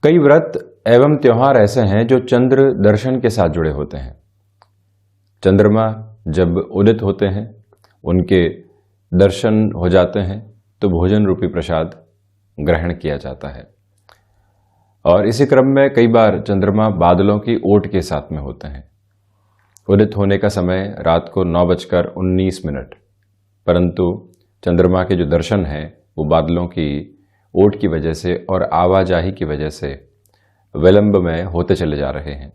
कई व्रत एवं त्योहार ऐसे हैं जो चंद्र दर्शन के साथ जुड़े होते हैं। चंद्रमा जब उदित होते हैं, उनके दर्शन हो जाते हैं तो भोजन रूपी प्रसाद ग्रहण किया जाता है। और इसी क्रम में कई बार चंद्रमा बादलों की ओट के साथ में होते हैं। उदित होने का समय रात को 9:19, परंतु चंद्रमा के जो दर्शन हैं वो बादलों की ओट की वजह से और आवाजाही की वजह से विलंब में होते चले जा रहे हैं।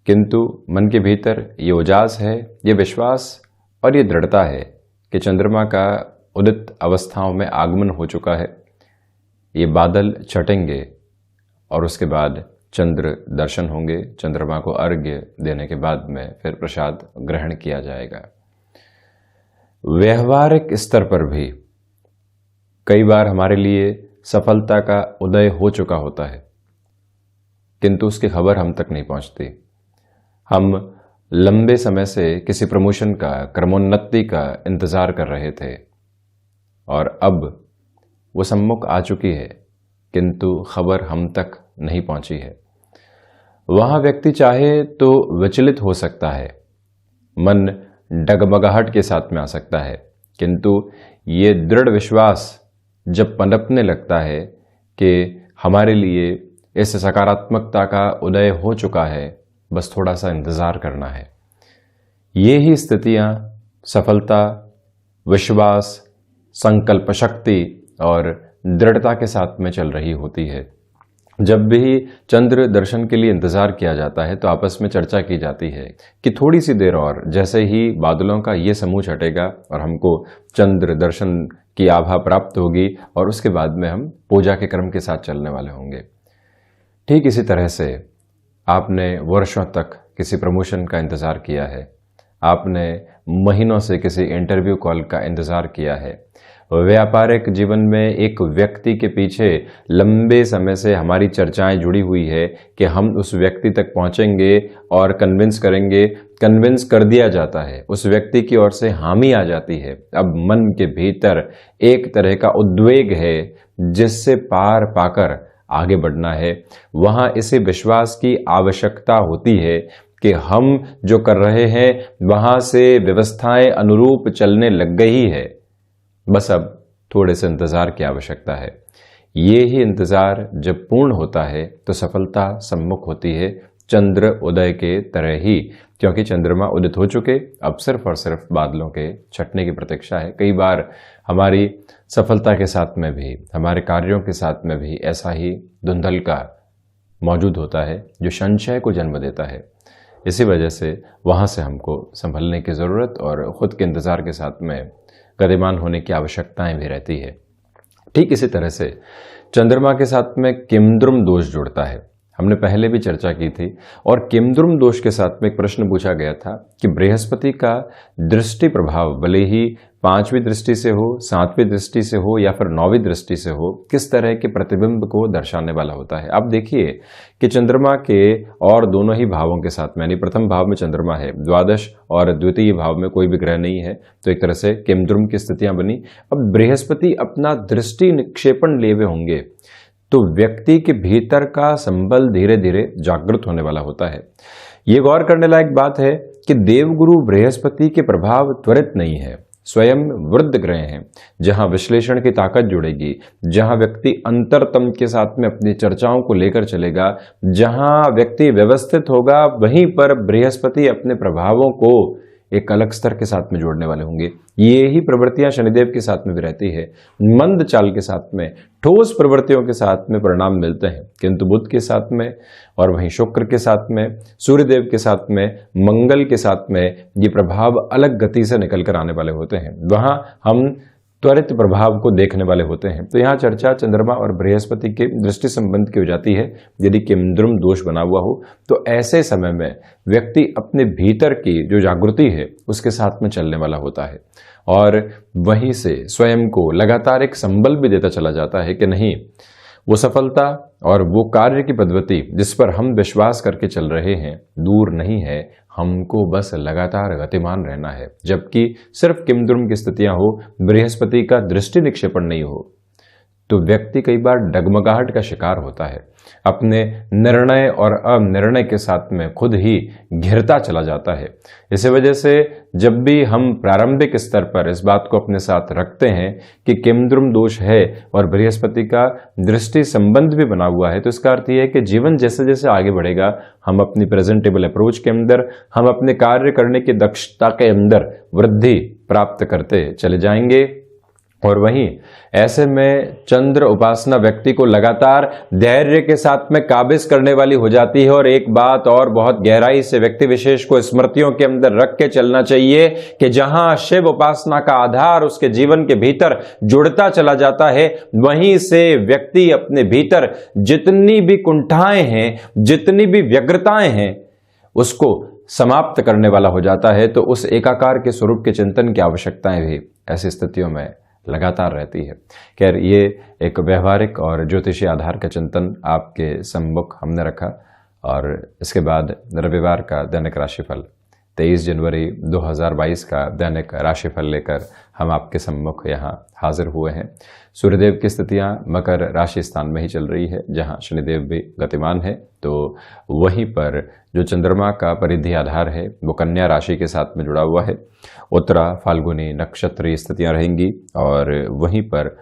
किंतु मन के भीतर ये उजास है, ये विश्वास और ये दृढ़ता है कि चंद्रमा का उदित अवस्थाओं में आगमन हो चुका है। ये बादल छटेंगे और उसके बाद चंद्र दर्शन होंगे। चंद्रमा को अर्घ्य देने के बाद में फिर प्रसाद ग्रहण किया जाएगा। व्यवहारिक स्तर पर भी कई बार हमारे लिए सफलता का उदय हो चुका होता है, किंतु उसकी खबर हम तक नहीं पहुंचती। हम लंबे समय से किसी प्रमोशन का, क्रमोन्नति का इंतजार कर रहे थे और अब वो सम्मुख आ चुकी है, किंतु खबर हम तक नहीं पहुंची है। वहां व्यक्ति चाहे तो विचलित हो सकता है, मन डगमगाहट के साथ में आ सकता है, किंतु ये दृढ़ विश्वास जब पनपने लगता है कि हमारे लिए इस सकारात्मकता का उदय हो चुका है, बस थोड़ा सा इंतजार करना है। ये ही स्थितियां सफलता, विश्वास, संकल्प शक्ति और दृढ़ता के साथ में चल रही होती है। जब भी चंद्र दर्शन के लिए इंतजार किया जाता है तो आपस में चर्चा की जाती है कि थोड़ी सी देर और, जैसे ही बादलों का ये समूह छटेगा और हमको चंद्र दर्शन की आभा प्राप्त होगी और उसके बाद में हम पूजा के क्रम के साथ चलने वाले होंगे। ठीक इसी तरह से आपने वर्षों तक किसी प्रमोशन का इंतजार किया है, आपने महीनों से किसी इंटरव्यू कॉल का इंतजार किया है। व्यापारिक जीवन में एक व्यक्ति के पीछे लंबे समय से हमारी चर्चाएं जुड़ी हुई है कि हम उस व्यक्ति तक पहुंचेंगे और कन्विंस करेंगे। कन्विंस कर दिया जाता है, उस व्यक्ति की ओर से हामी आ जाती है। अब मन के भीतर एक तरह का उद्वेग है जिससे पार पाकर आगे बढ़ना है। वहां इसे विश्वास की आवश्यकता होती है कि हम जो कर रहे हैं वहां से व्यवस्थाएं अनुरूप चलने लग गई है, बस अब थोड़े से इंतजार की आवश्यकता है। ये ही इंतजार जब पूर्ण होता है तो सफलता सम्मुख होती है, चंद्र उदय के तरह ही, क्योंकि चंद्रमा उदित हो चुके, अब सिर्फ और सिर्फ बादलों के छटने की प्रतीक्षा है। कई बार हमारी सफलता के साथ में भी, हमारे कार्यों के साथ में भी ऐसा ही धुंधलका मौजूद होता है जो संशय को जन्म देता है। इसी वजह से वहां से हमको संभलने की जरूरत और खुद के इंतजार के साथ में गतिमान होने की आवश्यकताएं भी रहती है। ठीक इसी तरह से चंद्रमा के साथ में किमद्रुम दोष जुड़ता है। हमने पहले भी चर्चा की थी और किमद्रुम दोष के साथ में एक प्रश्न पूछा गया था कि बृहस्पति का दृष्टि प्रभाव भले ही 5वीं दृष्टि से हो, 7वीं दृष्टि से हो या फिर 9वीं दृष्टि से हो, किस तरह के प्रतिबिंब को दर्शाने वाला होता है। आप देखिए कि चंद्रमा के और दोनों ही भावों के साथ में, यानी प्रथम भाव में चंद्रमा है, द्वादश और द्वितीय भाव में कोई भी ग्रह नहीं है, तो एक तरह से किमद्रुम की स्थितियां बनी। अब बृहस्पति अपना दृष्टि निक्षेपण लिए हुए होंगे तो व्यक्ति के भीतर का संबल धीरे धीरे जागृत होने वाला होता है। ये गौर करने लायक बात है कि देवगुरु बृहस्पति के प्रभाव त्वरित नहीं है, स्वयं वृद्ध ग्रह हैं, जहां विश्लेषण की ताकत जुड़ेगी, जहां व्यक्ति अंतरतम के साथ में अपनी चर्चाओं को लेकर चलेगा, जहां व्यक्ति व्यवस्थित होगा, वहीं पर बृहस्पति अपने प्रभावों को एक अलग स्तर के साथ में जोड़ने वाले होंगे। ये ही प्रवृत्तियां शनिदेव के साथ में भी रहती है। मंद चाल के साथ में, ठोस प्रवृत्तियों के साथ में परिणाम मिलते हैं, किंतु बुध के साथ में और वहीं शुक्र के साथ में, सूर्यदेव के साथ में, मंगल के साथ में ये प्रभाव अलग गति से निकल कर आने वाले होते हैं। वहां हम त्वरित प्रभाव को देखने वाले होते हैं। तो यहाँ चर्चा चंद्रमा और बृहस्पति के दृष्टि संबंध की हो जाती है। यदि किमद्रुम दोष बना हुआ हो तो ऐसे समय में व्यक्ति अपने भीतर की जो जागृति है उसके साथ में चलने वाला होता है और वहीं से स्वयं को लगातार एक संबल भी देता चला जाता है कि नहीं, वो सफलता और वो कार्य की पद्धति जिस पर हम विश्वास करके चल रहे हैं दूर नहीं है, हमको बस लगातार गतिमान रहना है। जबकि सिर्फ किमद्रुम की स्थितियां हो, बृहस्पति का दृष्टि निक्षेपण नहीं हो, तो व्यक्ति कई बार डगमगाहट का शिकार होता है, अपने निर्णय और अनिर्णय के साथ में खुद ही घिरता चला जाता है। इसी वजह से जब भी हम प्रारंभिक स्तर पर इस बात को अपने साथ रखते हैं कि केमद्रुम दोष है और बृहस्पति का दृष्टि संबंध भी बना हुआ है, तो इसका अर्थ यह है कि जीवन जैसे जैसे आगे बढ़ेगा, हम अपनी प्रेजेंटेबल अप्रोच के अंदर, हम अपने कार्य करने की दक्षता के अंदर वृद्धि प्राप्त करते चले जाएंगे। और वहीं ऐसे में चंद्र उपासना व्यक्ति को लगातार धैर्य के साथ में काबिज करने वाली हो जाती है। और एक बात और बहुत गहराई से व्यक्ति विशेष को स्मृतियों के अंदर रख के चलना चाहिए कि जहां शिव उपासना का आधार उसके जीवन के भीतर जुड़ता चला जाता है, वहीं से व्यक्ति अपने भीतर जितनी भी कुंठाएं हैं, जितनी भी व्यग्रताएं हैं, उसको समाप्त करने वाला हो जाता है। तो उस एकाकार के स्वरूप के चिंतन की आवश्यकताएं भी ऐसी स्थितियों में लगातार रहती है। खैर, ये एक व्यवहारिक और ज्योतिषी आधार का चिंतन आपके सम्मुख हमने रखा। और इसके बाद रविवार का दैनिक राशिफल 23 जनवरी 2022 का दैनिक राशिफल लेकर हम आपके सम्मुख यहाँ हाजिर हुए हैं। सूर्यदेव की स्थितियाँ मकर राशि स्थान में ही चल रही है, जहाँ शनिदेव भी गतिमान है। तो वहीं पर जो चंद्रमा का परिधि आधार है वो कन्या राशि के साथ में जुड़ा हुआ है। उत्तरा फाल्गुनी नक्षत्रीय स्थितियाँ रहेंगी। और वहीं पर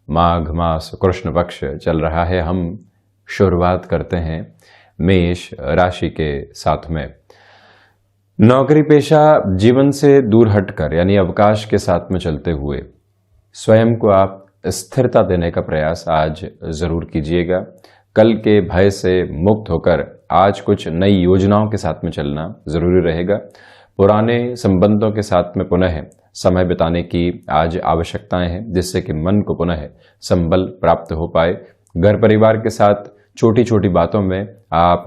माघ मास कृष्ण पक्ष चल रहा है। हम शुरुआत करते हैं मेष राशि के साथ में। नौकरी पेशा जीवन से दूर हटकर यानी अवकाश के साथ में चलते हुए स्वयं को आप स्थिरता देने का प्रयास आज जरूर कीजिएगा। कल के भय से मुक्त होकर आज कुछ नई योजनाओं के साथ में चलना जरूरी रहेगा। पुराने संबंधों के साथ में पुनः समय बिताने की आज आवश्यकताएं हैं, जिससे कि मन को पुनः संबल प्राप्त हो पाए। घर परिवार के साथ छोटी छोटी बातों में आप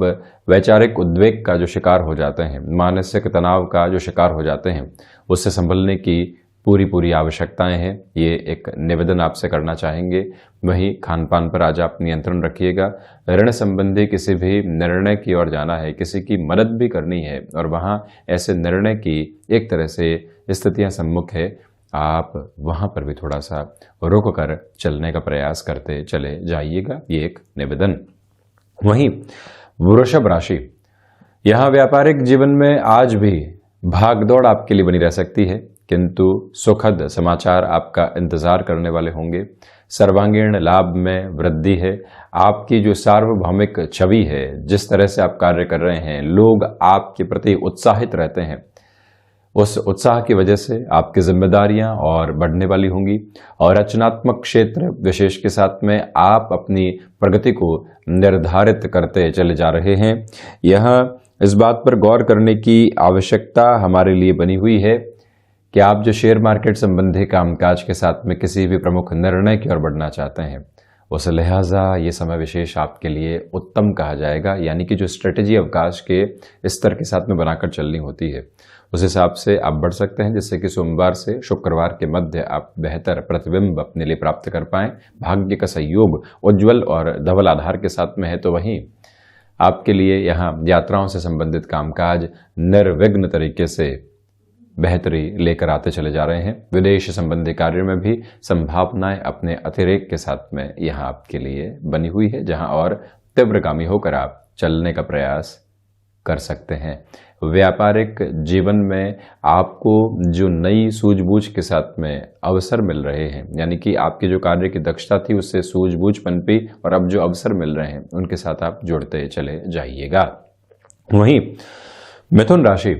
वैचारिक उद्वेग का जो शिकार हो जाते हैं, मानसिक तनाव का जो शिकार हो जाते हैं, उससे संभलने की पूरी आवश्यकताएं हैं। ये एक निवेदन आपसे करना चाहेंगे। वहीं खान पान पर आज आप नियंत्रण रखिएगा। ऋण संबंधी किसी भी निर्णय की ओर जाना है, किसी की मदद भी करनी है और वहां ऐसे निर्णय की एक तरह से स्थितियां सम्मुख है, आप वहां पर भी थोड़ा सा रुक कर चलने का प्रयास करते चले जाइएगा। ये एक निवेदन। वहीं वृषभ राशि, यहां व्यापारिक जीवन में आज भी भागदौड़ आपके लिए बनी रह सकती है, किंतु सुखद समाचार आपका इंतजार करने वाले होंगे। सर्वांगीण लाभ में वृद्धि है। आपकी जो सार्वभौमिक छवि है, जिस तरह से आप कार्य कर रहे हैं, लोग आपके प्रति उत्साहित रहते हैं। उस उत्साह की वजह से आपकी जिम्मेदारियां और बढ़ने वाली होंगी। और रचनात्मक क्षेत्र विशेष के साथ में आप अपनी प्रगति को निर्धारित करते चले जा रहे हैं। यह इस बात पर गौर करने की आवश्यकता हमारे लिए बनी हुई है कि आप जो शेयर मार्केट संबंधी कामकाज के साथ में किसी भी प्रमुख निर्णय की ओर बढ़ना चाहते हैं, उस लिहाजा ये समय विशेष आपके लिए उत्तम कहा जाएगा। यानी कि जो स्ट्रेटेजी अवकाश के स्तर के साथ में बनाकर चलनी होती है, उस हिसाब से आप बढ़ सकते हैं, जिससे कि सोमवार से शुक्रवार के मध्य आप बेहतर प्रतिबिंब अपने लिए प्राप्त कर पाएं। भाग्य का सहयोग उज्ज्वल और धवल आधार के साथ में है, तो वहीं आपके लिए यहाँ यात्राओं से संबंधित कामकाज निर्विघ्न तरीके से बेहतरी लेकर आते चले जा रहे हैं। विदेश संबंधी कार्यों में भी संभावनाएं अपने अतिरेक के साथ में यहाँ आपके लिए बनी हुई है, जहां और तीव्रगामी होकर आप चलने का प्रयास कर सकते हैं। व्यापारिक जीवन में आपको जो नई सूझबूझ के साथ में अवसर मिल रहे हैं, यानी कि आपकी जो कार्य की दक्षता थी उससे सूझबूझ पनपी और अब जो अवसर मिल रहे हैं उनके साथ आप जुड़ते चले जाइएगा। वहीं मिथुन राशि,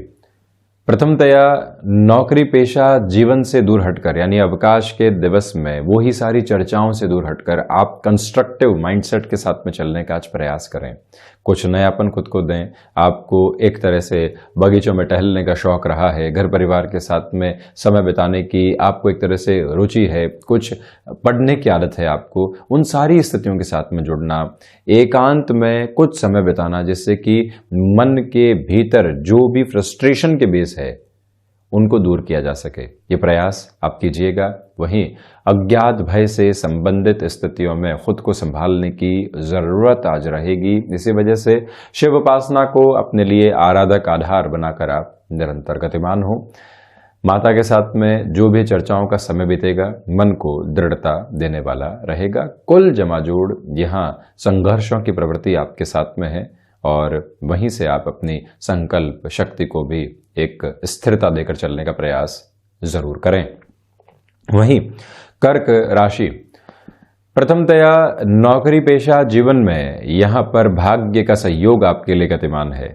प्रथमतया नौकरी पेशा जीवन से दूर हटकर यानी अवकाश के दिवस में वो ही सारी चर्चाओं से दूर हटकर आप कंस्ट्रक्टिव माइंडसेट के साथ में चलने का आज प्रयास करें। कुछ नयापन खुद को दें। आपको एक तरह से बगीचों में टहलने का शौक रहा है, घर परिवार के साथ में समय बिताने की आपको एक तरह से रुचि है, कुछ पढ़ने की आदत है आपको, उन सारी स्थितियों के साथ में जुड़ना, एकांत में कुछ समय बिताना, जिससे कि मन के भीतर जो भी फ्रस्ट्रेशन के बेस है उनको दूर किया जा सके, ये प्रयास आप कीजिएगा। वहीं अज्ञात भय से संबंधित स्थितियों में खुद को संभालने की जरूरत आज रहेगी। इसी वजह से शिव उपासना को अपने लिए आराधक आधार बनाकर आप निरंतर गतिमान हो। माता के साथ में जो भी चर्चाओं का समय बीतेगा मन को दृढ़ता देने वाला रहेगा। कुल जमाजोड़ यहाँ संघर्षों की प्रवृत्ति आपके साथ में है और वहीं से आप अपनी संकल्प शक्ति को भी एक स्थिरता देकर चलने का प्रयास जरूर करें। वहीं कर्क राशि, प्रथमतया नौकरी पेशा जीवन में यहां पर भाग्य का सहयोग आपके लिए गतिमान है।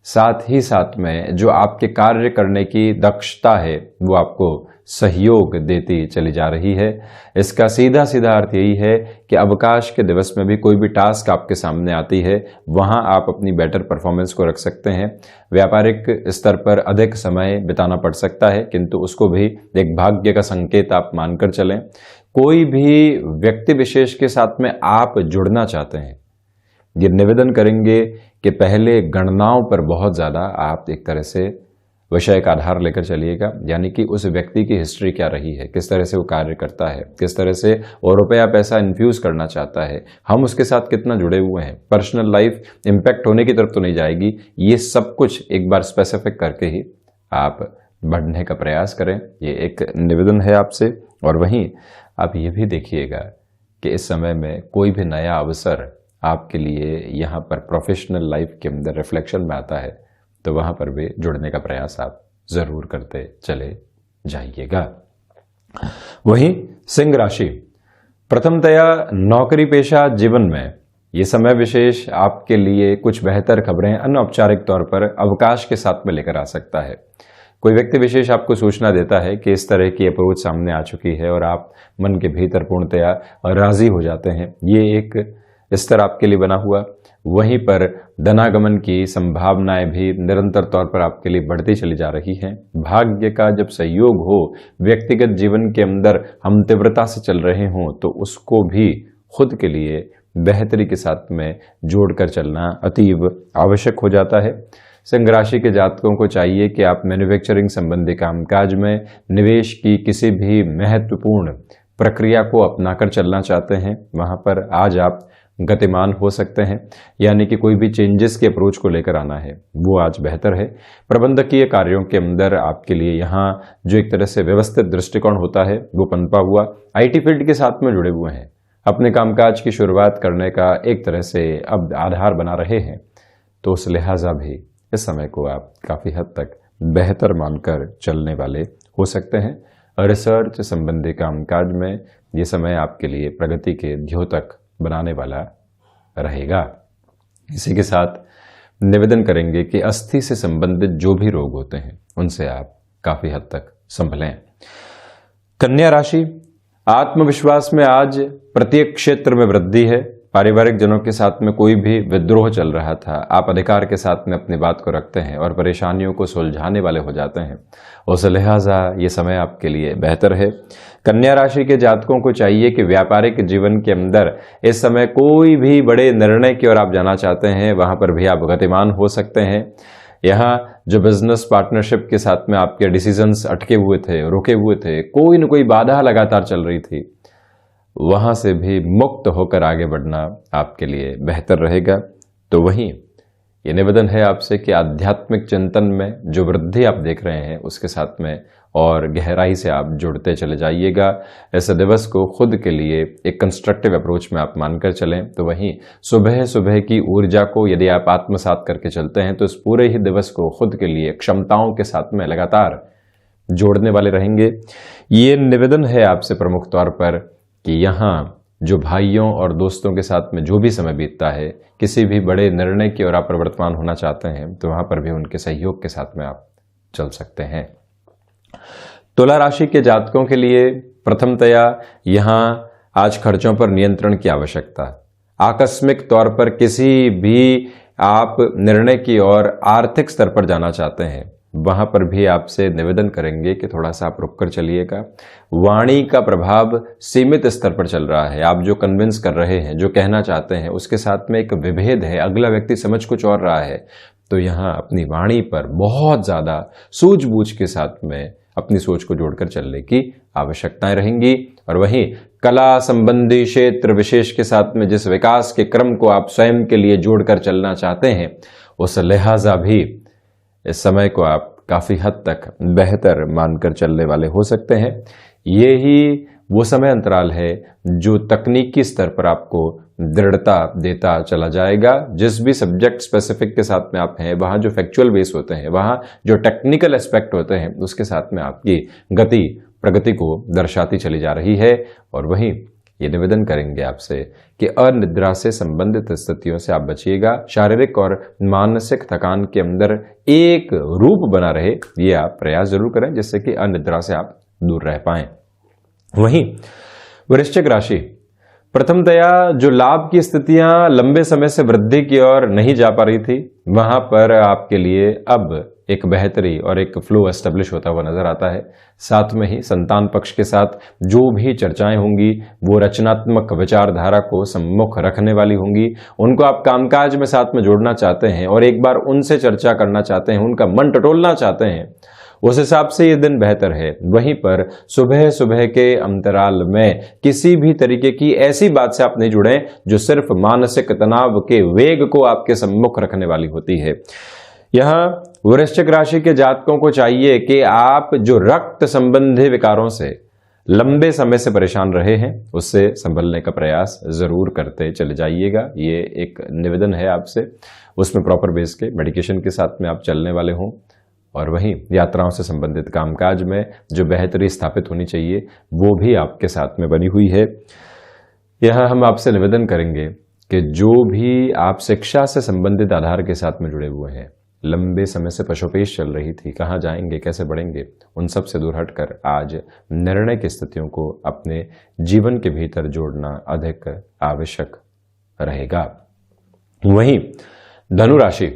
साथ ही साथ में जो आपके कार्य करने की दक्षता है वो आपको सहयोग देती चली जा रही है। इसका सीधा सीधा अर्थ यही है कि अवकाश के दिवस में भी कोई भी टास्क आपके सामने आती है वहां आप अपनी बेटर परफॉर्मेंस को रख सकते हैं। व्यापारिक स्तर पर अधिक समय बिताना पड़ सकता है किंतु उसको भी एक भाग्य का संकेत आप मानकर चलें। कोई भी व्यक्ति विशेष के साथ में आप जुड़ना चाहते हैं, ये निवेदन करेंगे कि पहले गणनाओं पर बहुत ज़्यादा आप एक तरह से विषय का आधार लेकर चलिएगा, यानी कि उस व्यक्ति की हिस्ट्री क्या रही है, किस तरह से वो कार्य करता है, किस तरह से वो रुपया पैसा इन्फ्यूज करना चाहता है, हम उसके साथ कितना जुड़े हुए हैं। पर्सनल लाइफ इम्पैक्ट होने की तरफ तो नहीं जाएगी, ये सब कुछ एक बार स्पेसिफिक करके ही आप बढ़ने का प्रयास करें, ये एक निवेदन है आपसे। और वहीं आप ये भी देखिएगा कि इस समय में कोई भी नया अवसर आपके लिए यहाँ पर प्रोफेशनल लाइफ के अंदर रिफ्लेक्शन में आता है तो वहाँ पर भी जुड़ने का प्रयास आप जरूर करते चले जाइएगा। वहीं सिंह राशि, प्रथमतया नौकरी पेशा जीवन में ये समय विशेष आपके लिए कुछ बेहतर खबरें अनौपचारिक तौर पर अवकाश के साथ में लेकर आ सकता है। कोई व्यक्ति विशेष आपको सूचना देता है कि इस तरह की अप्रोच सामने आ चुकी है और आप मन के भीतर पूर्णतया राजी हो जाते हैं। ये एक स्तर आपके लिए बना हुआ। वहीं पर धनागमन की संभावनाएं भी निरंतर तौर पर आपके लिए बढ़ती चली जा रही हैं। भाग्य का जब सहयोग हो, व्यक्तिगत जीवन के अंदर हम तीव्रता से चल रहे हों तो उसको भी खुद के लिए बेहतरी के साथ में जोड़कर चलना अतीव आवश्यक हो जाता है। सिंह राशि के जातकों को चाहिए कि आप मैन्युफैक्चरिंग संबंधी कामकाज में निवेश की किसी भी महत्वपूर्ण प्रक्रिया को अपनाकर चलना चाहते हैं, वहां पर आज आप गतिमान हो सकते हैं, यानी कि कोई भी चेंजेस के अप्रोच को लेकर आना है वो आज बेहतर है। प्रबंधकीय कार्यों के अंदर आपके लिए यहाँ जो एक तरह से व्यवस्थित दृष्टिकोण होता है वो पनपा हुआ। आईटी फील्ड के साथ में जुड़े हुए हैं, अपने कामकाज की शुरुआत करने का एक तरह से अब आधार बना रहे हैं, तो उस लिहाजा भी इस समय को आप काफ़ी हद तक बेहतर मानकर चलने वाले हो सकते हैं। रिसर्च संबंधी कामकाज में ये समय आपके लिए प्रगति के द्योतक बनाने वाला रहेगा। इसी के साथ निवेदन करेंगे कि अस्थि से संबंधित जो भी रोग होते हैं उनसे आप काफ़ी हद तक संभलें। कन्या राशि, आत्मविश्वास में आज प्रत्येक क्षेत्र में वृद्धि है। पारिवारिक जनों के साथ में कोई भी विद्रोह चल रहा था, आप अधिकार के साथ में अपनी बात को रखते हैं और परेशानियों को सुलझाने वाले हो जाते हैं। उस लिहाजा ये समय आपके लिए बेहतर है। कन्या राशि के जातकों को चाहिए कि व्यापारिक जीवन के अंदर इस समय कोई भी बड़े निर्णय की ओर आप जाना चाहते हैं वहां पर भी आप गतिमान हो सकते हैं। यहाँ जो बिजनेस पार्टनरशिप के साथ में आपके डिसीजंस अटके हुए थे, रुके हुए थे, कोई न कोई बाधा लगातार चल रही थी, वहां से भी मुक्त होकर आगे बढ़ना आपके लिए बेहतर रहेगा। तो वहीं ये निवेदन है आपसे कि आध्यात्मिक चिंतन में जो वृद्धि आप देख रहे हैं उसके साथ में और गहराई से आप जुड़ते चले जाइएगा। इस दिवस को खुद के लिए एक कंस्ट्रक्टिव अप्रोच में आप मानकर चलें। तो वहीं सुबह सुबह की ऊर्जा को यदि आप आत्मसात करके चलते हैं तो इस पूरे ही दिवस को खुद के लिए क्षमताओं के साथ में लगातार जोड़ने वाले रहेंगे। ये निवेदन है आपसे प्रमुख तौर पर कि यहाँ जो भाइयों और दोस्तों के साथ में जो भी समय बीतता है, किसी भी बड़े निर्णय की ओर आप प्रवर्तमान होना चाहते हैं तो वहां पर भी उनके सहयोग के साथ में आप चल सकते हैं। तुला राशि के जातकों के लिए प्रथमतया यहाँ आज खर्चों पर नियंत्रण की आवश्यकता। आकस्मिक तौर पर किसी भी आप निर्णय की ओर आर्थिक स्तर पर जाना चाहते हैं वहां पर भी आपसे निवेदन करेंगे कि थोड़ा सा आप रुककर चलिएगा। वाणी का प्रभाव सीमित स्तर पर चल रहा है। आप जो कन्विंस कर रहे हैं, जो कहना चाहते हैं, उसके साथ में एक विभेद है, अगला व्यक्ति समझ कुछ और रहा है, तो यहाँ अपनी वाणी पर बहुत ज्यादा सूझबूझ के साथ में अपनी सोच को जोड़कर चलने की आवश्यकताएं रहेंगी। और वहीं कला संबंधी क्षेत्र विशेष के साथ में जिस विकास के क्रम को आप स्वयं के लिए जोड़कर चलना चाहते हैं उस लिहाजा भी इस समय को आप काफी हद तक बेहतर मानकर चलने वाले हो सकते हैं। ये ही वो समय अंतराल है जो तकनीकी स्तर पर आपको दृढ़ता देता चला जाएगा। जिस भी सब्जेक्ट स्पेसिफिक के साथ में आप हैं, वहां जो फैक्चुअल बेस होते हैं, वहां जो टेक्निकल एस्पेक्ट होते हैं, उसके साथ में आपकी गति प्रगति को दर्शाती चली जा रही है। और वहीं ये निवेदन करेंगे आपसे कि अनिद्रा से संबंधित स्थितियों से आप बचिएगा। शारीरिक और मानसिक थकान के अंदर एक रूप बना रहे, ये आप प्रयास जरूर करें, जिससे कि अनिद्रा से आप दूर रह पाएं। वहीं वृश्चिक राशि, प्रथमतया जो लाभ की स्थितियां लंबे समय से वृद्धि की ओर नहीं जा पा रही थी, वहां पर आपके लिए अब एक बेहतरी और एक फ्लो एस्टेब्लिश होता हुआ नजर आता है। साथ में ही संतान पक्ष के साथ जो भी चर्चाएं होंगी वो रचनात्मक विचारधारा को सम्मुख रखने वाली होंगी। उनको आप कामकाज में साथ में जोड़ना चाहते हैं और एक बार उनसे चर्चा करना चाहते हैं, उनका मन टटोलना चाहते हैं, उस हिसाब से ये दिन बेहतर है। वहीं पर सुबह सुबह के अंतराल में किसी भी तरीके की ऐसी बात से आप नहीं जुड़ें जो सिर्फ मानसिक तनाव के वेग को आपके सम्मुख रखने वाली होती है। यहां वृश्चिक राशि के जातकों को चाहिए कि आप जो रक्त संबंधी विकारों से लंबे समय से परेशान रहे हैं, उससे संभलने का प्रयास जरूर करते चले जाइएगा। ये एक निवेदन है आपसे, उसमें प्रॉपर बेस के मेडिकेशन के साथ में आप चलने वाले हों। और वहीं यात्राओं से संबंधित कामकाज में जो बेहतरी स्थापित होनी चाहिए वो भी आपके साथ में बनी हुई है। यहां हम आपसे निवेदन करेंगे कि जो भी आप शिक्षा से संबंधित आधार के साथ में जुड़े हुए हैं, लंबे समय से पशुपेश चल रही थी, कहाँ जाएंगे, कैसे बढ़ेंगे, उन सब से दूर हटकर आज निर्णय की स्थितियों को अपने जीवन के भीतर जोड़ना अधिक आवश्यक रहेगा। वहीं धनु राशि,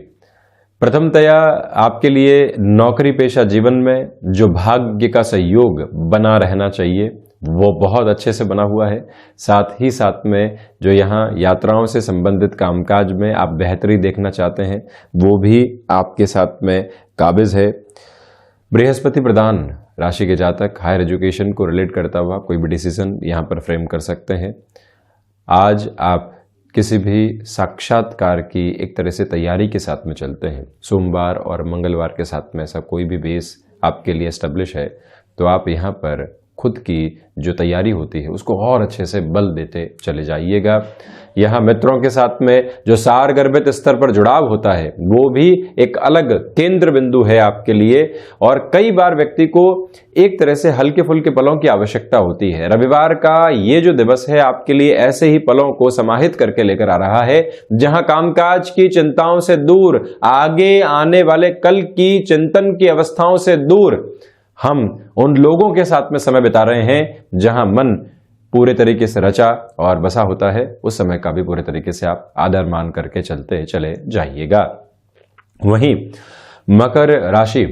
प्रथमतया आपके लिए नौकरी पेशा जीवन में जो भाग्य का सहयोग बना रहना चाहिए वो बहुत अच्छे से बना हुआ है। साथ ही साथ में जो यहाँ यात्राओं से संबंधित कामकाज में आप बेहतरी देखना चाहते हैं वो भी आपके साथ में काबिज है। बृहस्पति प्रधान राशि के जातक हायर एजुकेशन को रिलेट करता हुआ कोई भी डिसीजन यहाँ पर फ्रेम कर सकते हैं। आज आप किसी भी साक्षात्कार की एक तरह से तैयारी के साथ में चलते हैं। सोमवार और मंगलवार के साथ में ऐसा कोई भी बेस आपके लिए एस्टेब्लिश है तो आप यहाँ पर खुद की जो तैयारी होती है उसको और अच्छे से बल देते चले जाइएगा। यहाँ मित्रों के साथ में जो सार गर्भित स्तर पर जुड़ाव होता है वो भी एक अलग केंद्र बिंदु है आपके लिए। और कई बार व्यक्ति को एक तरह से हल्के फुल्के पलों की आवश्यकता होती है। रविवार का ये जो दिवस है आपके लिए ऐसे ही पलों को समाहित करके लेकर आ रहा है, जहां कामकाज की चिंताओं से दूर, आगे आने वाले कल की चिंतन की अवस्थाओं से दूर हम उन लोगों के साथ में समय बिता रहे हैं जहां मन पूरे तरीके से रचा और बसा होता है। उस समय का भी पूरे तरीके से आप आदर मान करके चलते चले जाइएगा। वहीं मकर राशि,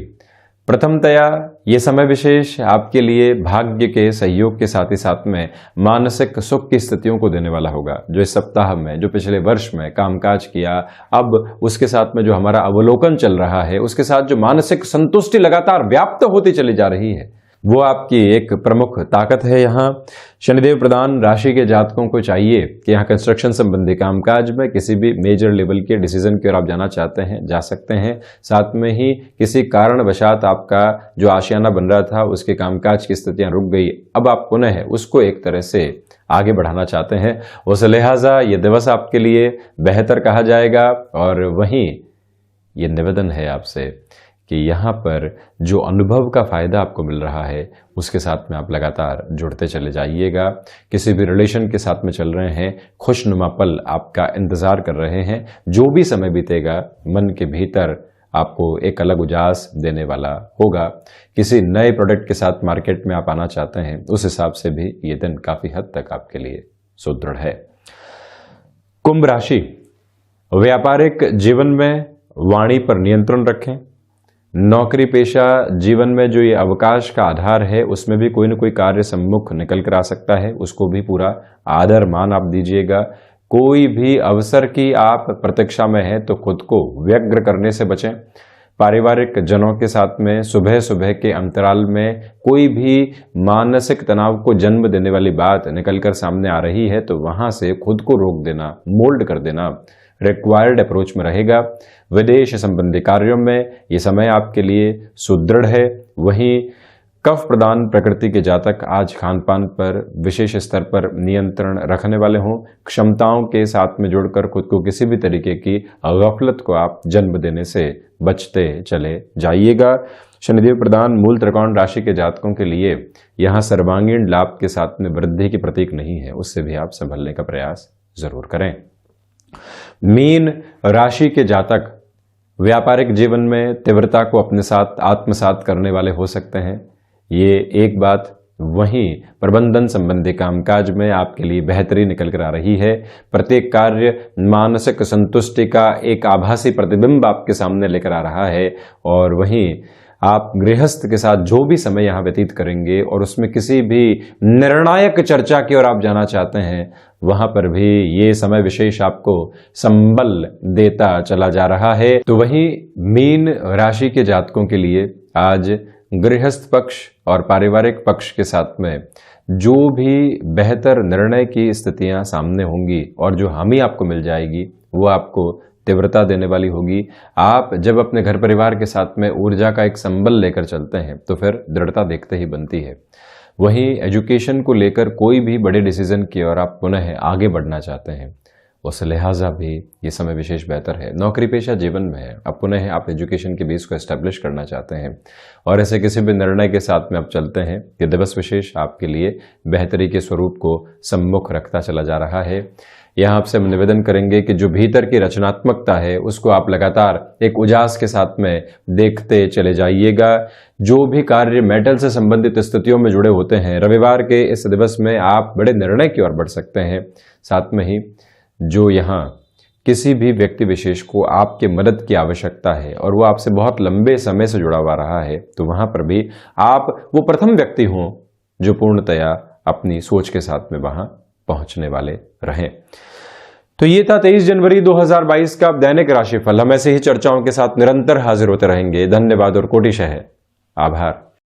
प्रथमतया ये समय विशेष आपके लिए भाग्य के सहयोग के साथ ही साथ में मानसिक सुख की स्थितियों को देने वाला होगा। जो इस सप्ताह में, जो पिछले वर्ष में कामकाज किया, अब उसके साथ में जो हमारा अवलोकन चल रहा है, उसके साथ जो मानसिक संतुष्टि लगातार व्याप्त होती चली जा रही है, वो आपकी एक प्रमुख ताकत है। यहाँ शनिदेव प्रधान राशि के जातकों को चाहिए कि यहाँ कंस्ट्रक्शन संबंधी कामकाज में किसी भी मेजर लेवल के डिसीजन की ओर आप जाना चाहते हैं, जा सकते हैं। साथ में ही किसी कारणवशात आपका जो आशियाना बन रहा था उसके कामकाज की स्थितियां रुक गई, अब आप पुनः उसको एक तरह से आगे बढ़ाना चाहते हैं, उस लिहाजा ये दिवस आपके लिए बेहतर कहा जाएगा। और वहीं ये निवेदन है आपसे कि यहाँ पर जो अनुभव का फायदा आपको मिल रहा है उसके साथ में आप लगातार जुड़ते चले जाइएगा। किसी भी रिलेशन के साथ में चल रहे हैं, खुशनुमा पल आपका इंतजार कर रहे हैं। जो भी समय बीतेगा मन के भीतर आपको एक अलग उजास देने वाला होगा। किसी नए प्रोडक्ट के साथ मार्केट में आप आना चाहते हैं, उस हिसाब से भी ये दिन काफी हद तक आपके लिए सुदृढ़ है। कुंभ राशि, व्यापारिक जीवन में वाणी पर नियंत्रण रखें। नौकरी पेशा जीवन में जो ये अवकाश का आधार है उसमें भी कोई न कोई कार्य सम्मुख निकल कर आ सकता है, उसको भी पूरा आदर मान आप दीजिएगा। कोई भी अवसर की आप प्रतीक्षा में हैं तो खुद को व्यग्र करने से बचें। पारिवारिक जनों के साथ में सुबह सुबह के अंतराल में कोई भी मानसिक तनाव को जन्म देने वाली बात निकलकर सामने आ रही है तो वहां से खुद को रोक देना, मोल्ड कर देना, रिक्वायर्ड अप्रोच में रहेगा। विदेश संबंधी कार्यों में ये समय आपके लिए सुदृढ़ है। वहीं कफ प्रदान प्रकृति के जातक आज खान पान पर विशेष स्तर पर नियंत्रण रखने वाले हों। क्षमताओं के साथ में जुड़कर खुद को किसी भी तरीके की गफलत को आप जन्म देने से बचते चले जाइएगा। शनिदेव प्रदान मूल त्रिकोण राशि के जातकों के लिए यहाँ सर्वांगीण लाभ के साथ में वृद्धि की प्रतीक नहीं है, उससे भी आप संभलने का प्रयास जरूर करें। मीन राशि के जातक व्यापारिक जीवन में तीव्रता को अपने साथ आत्मसात करने वाले हो सकते हैं, ये एक बात। वहीं प्रबंधन संबंधी कामकाज में आपके लिए बेहतरी निकल कर आ रही है। प्रत्येक कार्य मानसिक संतुष्टि का एक आभासी प्रतिबिंब आपके सामने लेकर आ रहा है। और वहीं आप गृहस्थ के साथ जो भी समय यहाँ व्यतीत करेंगे और उसमें किसी भी निर्णायक चर्चा की ओर आप जाना चाहते हैं, वहां पर भी ये समय विशेष आपको संबल देता चला जा रहा है। तो वहीं मीन राशि के जातकों के लिए आज गृहस्थ पक्ष और पारिवारिक पक्ष के साथ में जो भी बेहतर निर्णय की स्थितियां सामने होंगी और जो हामी आपको मिल जाएगी वो आपको तीव्रता देने वाली होगी। आप जब अपने घर परिवार के साथ में ऊर्जा का एक संबल लेकर चलते हैं तो फिर दृढ़ता देखते ही बनती है। वहीं एजुकेशन को लेकर कोई भी बड़े डिसीजन की ओर आप पुनः आगे बढ़ना चाहते हैं, उस लिहाजा भी ये समय विशेष बेहतर है। नौकरी पेशा जीवन में है, अब पुनः आप एजुकेशन के बेस को एस्टेब्लिश करना चाहते हैं और ऐसे किसी भी निर्णय के साथ में आप चलते हैं, ये दिवस विशेष आपके लिए बेहतरी के स्वरूप को सम्मुख रखता चला जा रहा है। यहाँ आपसे हम निवेदन करेंगे कि जो भीतर की रचनात्मकता है उसको आप लगातार एक उजास के साथ में देखते चले जाइएगा। जो भी कार्य मेटल से संबंधित स्थितियों में जुड़े होते हैं, रविवार के इस दिवस में आप बड़े निर्णय की ओर बढ़ सकते हैं। साथ में ही जो यहाँ किसी भी व्यक्ति विशेष को आपके मदद की आवश्यकता है और वो आपसे बहुत लंबे समय से जुड़ा हुआ रहा है, तो वहां पर भी आप वो प्रथम व्यक्ति हों जो पूर्णतया अपनी सोच के साथ में वहां पहुंचने वाले रहें। तो ये था 23 जनवरी 2022 का दैनिक राशिफल। हम ऐसे ही चर्चाओं के साथ निरंतर हाजिर होते रहेंगे। धन्यवाद और कोटिशः आभार।